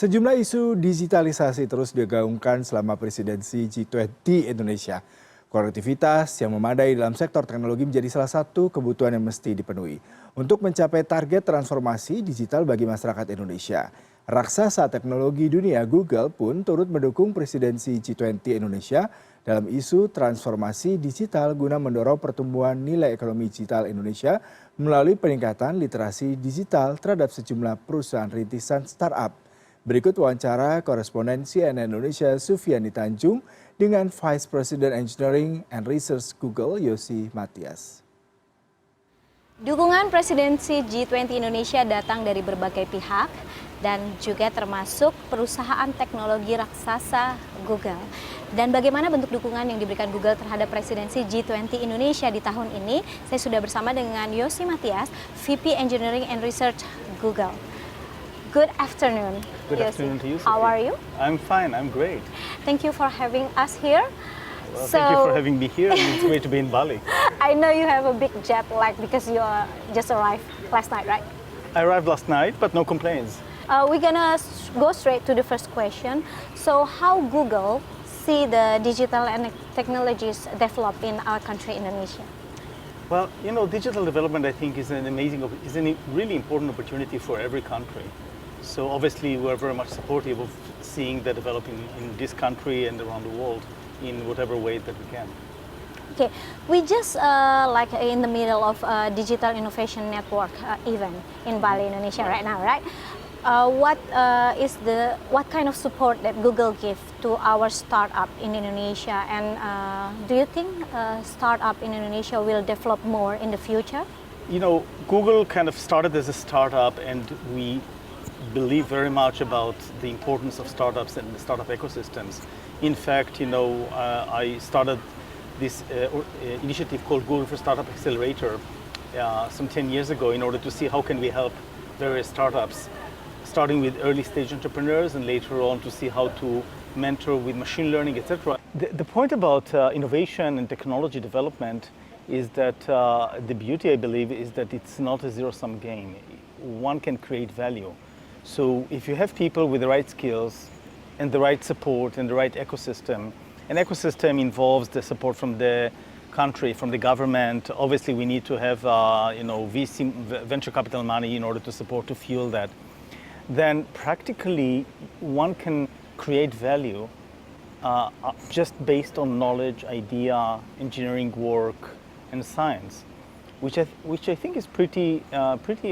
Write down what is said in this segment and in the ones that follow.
Sejumlah isu digitalisasi terus digaungkan selama presidensi G20 Indonesia. Konektivitas yang memadai dalam sektor teknologi menjadi salah satu kebutuhan yang mesti dipenuhi untuk mencapai target transformasi digital bagi masyarakat Indonesia. Raksasa teknologi dunia Google pun turut mendukung presidensi G20 Indonesia dalam isu transformasi digital guna mendorong pertumbuhan nilai ekonomi digital Indonesia melalui peningkatan literasi digital terhadap sejumlah perusahaan rintisan startup. Berikut wawancara koresponden CNN Indonesia Sufiani Tanjung dengan Vice President Engineering and Research Google Yossi Matias. Dukungan presidensi G20 Indonesia datang dari berbagai pihak dan juga termasuk perusahaan teknologi raksasa Google. Dan bagaimana bentuk dukungan yang diberikan Google terhadap presidensi G20 Indonesia di tahun ini? Saya sudah bersama dengan Yossi Matias, VP Engineering and Research Google. Good afternoon. Good afternoon to you, Sophie. How are you? I'm fine, I'm great. Thank you for having us here. Well, thank you for having me here, and it's great to be in Bali. I know you have a big jet lag because you just arrived last night, right? I arrived last night, but no complaints. We're gonna go straight to the first question. So how Google see the digital and technologies develop in our country, Indonesia? Well, you know, digital development, I think, is a really important opportunity for every country. So obviously, we're very much supportive of seeing that developing in this country and around the world in whatever way that we can. Okay, we just like in the middle of a digital innovation network event in Bali, Indonesia right now, right? What kind of support that Google give to our startup in Indonesia, and do you think startup in Indonesia will develop more in the future? You know, Google kind of started as a startup, and we believe very much about the importance of startups and the startup ecosystems. In fact, you know, I started this initiative called Google for Startup Accelerator some 10 years ago in order to see how can we help various startups, starting with early stage entrepreneurs and later on to see how to mentor with machine learning, etc. The point about innovation and technology development is that the beauty, I believe, is that it's not a zero-sum game. One can create value. So if you have people with the right skills and the right support and the right ecosystem, an ecosystem involves the support from the country, from the government. Obviously, we need to have VC, venture capital money in order to support, to fuel that. Then practically one can create value just based on knowledge, idea, engineering work, and science, which I think is pretty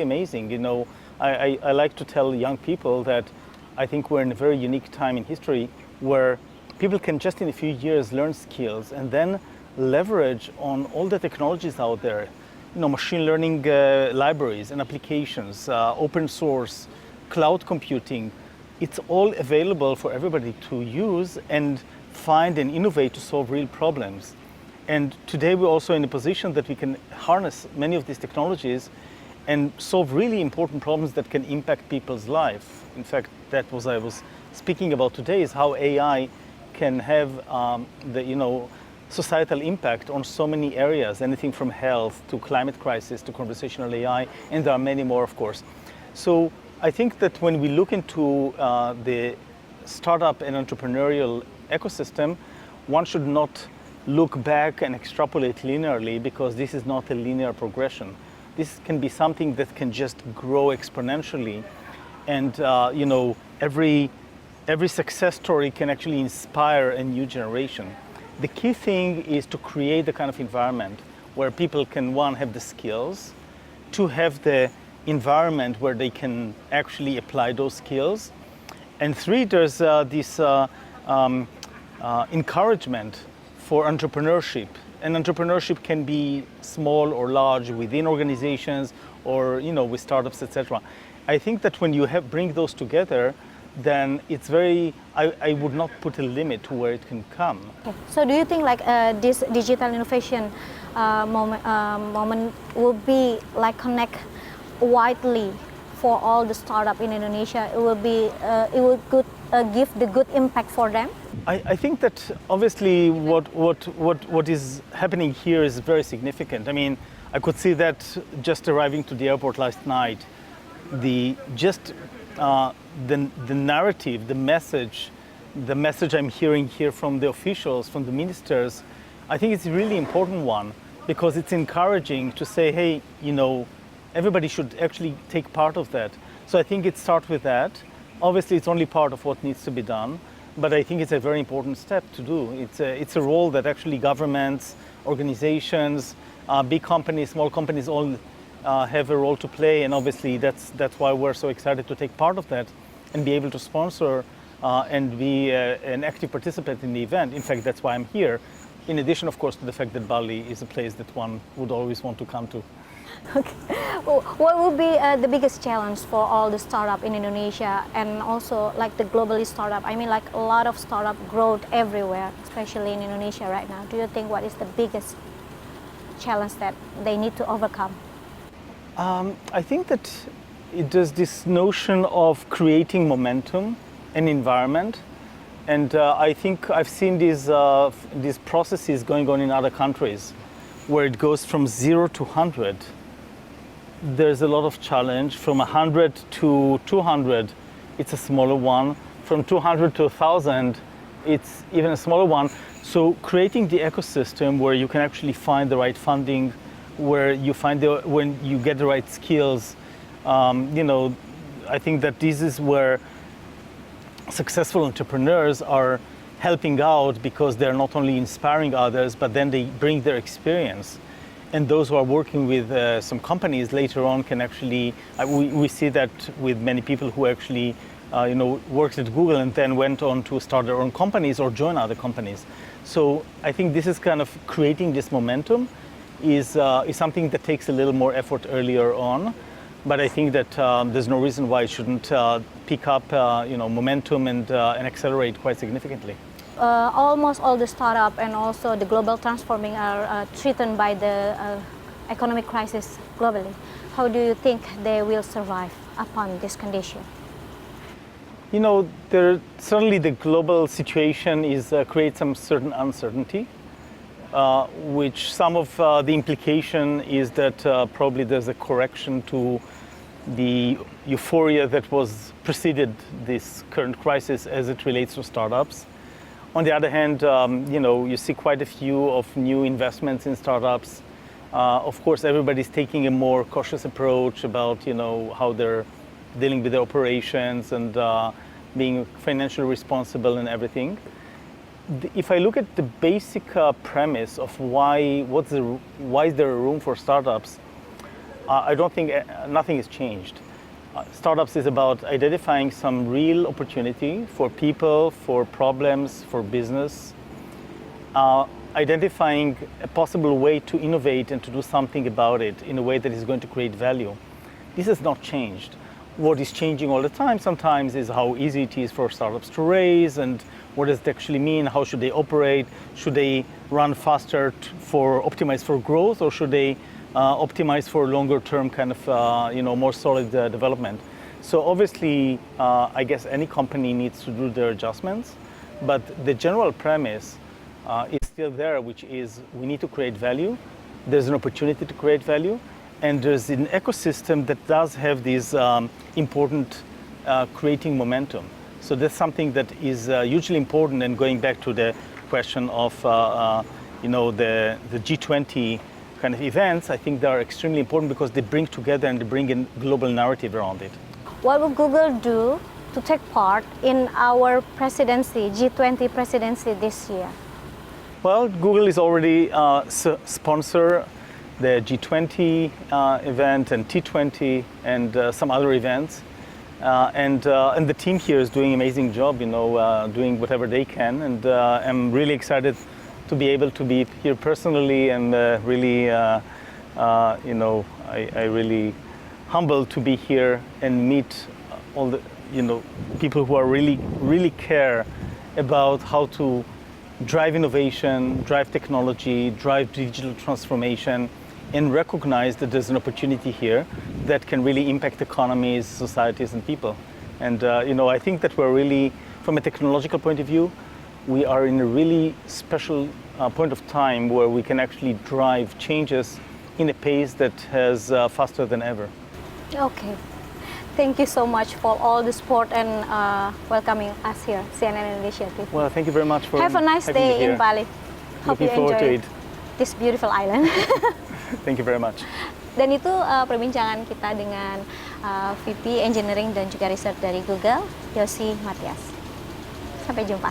amazing. You know, I like to tell young people that I think we're in a very unique time in history where people can just in a few years learn skills and then leverage on all the technologies out there, you know, machine learning libraries and applications, open source, cloud computing. It's all available for everybody to use and find and innovate to solve real problems. And today we're also in a position that we can harness many of these technologies and solve really important problems that can impact people's life. In fact, that was I was speaking about today, is how AI can have societal impact on so many areas, anything from health to climate crisis to conversational AI, and there are many more, of course. So I think that when we look into the startup and entrepreneurial ecosystem, one should not look back and extrapolate linearly, because this is not a linear progression. This can be something that can just grow exponentially, and every success story can actually inspire a new generation. The key thing is to create the kind of environment where people can, one, have the skills, two, have the environment where they can actually apply those skills, and three, there's this encouragement for entrepreneurship. And entrepreneurship can be small or large within organizations or with startups, etc. I think that when you bring those together, then it's I would not put a limit to where it can come. Okay. So do you think like this digital innovation moment will be like connect widely for all the startup in Indonesia? It will give the good impact for them? I think that obviously what is happening here is very significant. I mean, I could see that just arriving to the airport last night. the narrative, the message I'm hearing here from the officials, from the ministers, I think it's a really important one because it's encouraging to say, hey, everybody should actually take part of that. So I think it starts with that. Obviously, it's only part of what needs to be done, but I think it's a very important step to do. It's a role that actually governments, organizations, big companies, small companies, all have a role to play, and obviously that's why we're so excited to take part of that and be able to sponsor and be an active participant in the event. In fact, that's why I'm here. In addition, of course, to the fact that Bali is a place that one would always want to come to. Okay. Well, what would be the biggest challenge for all the startup in Indonesia and also like the globally startup? I mean, like a lot of startup growth everywhere, especially in Indonesia right now. Do you think what is the biggest challenge that they need to overcome? I think that it does this notion of creating momentum and environment. And I think I've seen these processes going on in other countries where it goes from 0 to 100. There's a lot of challenge. From 100 to 200, it's a smaller one. From 200 to 1,000, it's even a smaller one. So creating the ecosystem where you can actually find the right funding, where you find when you get the right skills, I think that this is where successful entrepreneurs are helping out because they're not only inspiring others, but then they bring their experience. And those who are working with some companies later on can actually, we see that with many people who actually, worked at Google and then went on to start their own companies or join other companies. So I think this is kind of creating this momentum is something that takes a little more effort earlier on. But I think that there's no reason why it shouldn't pick up, momentum and accelerate quite significantly. Almost all the startup and also the global transforming are threatened by the economic crisis globally. How do you think they will survive upon this condition? Certainly the global situation creates some certain uncertainty, which some of the implication is that probably there's a correction to the euphoria that was preceded this current crisis as it relates to startups. On the other hand, you see quite a few of new investments in startups. Of course, everybody's taking a more cautious approach about, how they're dealing with their operations and being financially responsible and everything. If I look at the basic premise of why is there a room for startups, I don't think nothing has changed. Startups is about identifying some real opportunity for people, for problems, for business, identifying a possible way to innovate and to do something about it in a way that is going to create value. This has not changed. What is changing all the time sometimes is how easy it is for startups to raise and what does it actually mean, how should they operate, should they run faster optimize for growth, or should they optimize for longer term kind of more solid development. So obviously I guess any company needs to do their adjustments, but the general premise is still there, which is we need to create value. There's an opportunity to create value, and there's an ecosystem that does have this important creating momentum. So that's something that is hugely important. And going back to the question of the G20 kind of events, I think they are extremely important because they bring together and they bring a global narrative around it. What will Google do to take part in our presidency, G20 presidency this year? Well, Google is already sponsor the G20 event and T20 and some other events. And the team here is doing an amazing job, doing whatever they can. And I'm really excited to be able to be here personally, and really, I really humbled to be here and meet all the, people who are really care about how to drive innovation, drive technology, drive digital transformation, and recognize that there's an opportunity here that can really impact economies, societies, and people. And I think that we're really, from a technological point of view, we are in a really special point of time where we can actually drive changes in a pace that is faster than ever. Okay. Thank you so much for all the support and welcoming us here, CNN Indonesia TV. Well, thank you very much for Have a nice having me day in here. Bali. Hope Looking you forward to enjoy it. this beautiful island. Thank you very much. Dan itu perbincangan kita dengan VP Engineering dan juga Research dari Google, Yossi Matias. Sampai jumpa.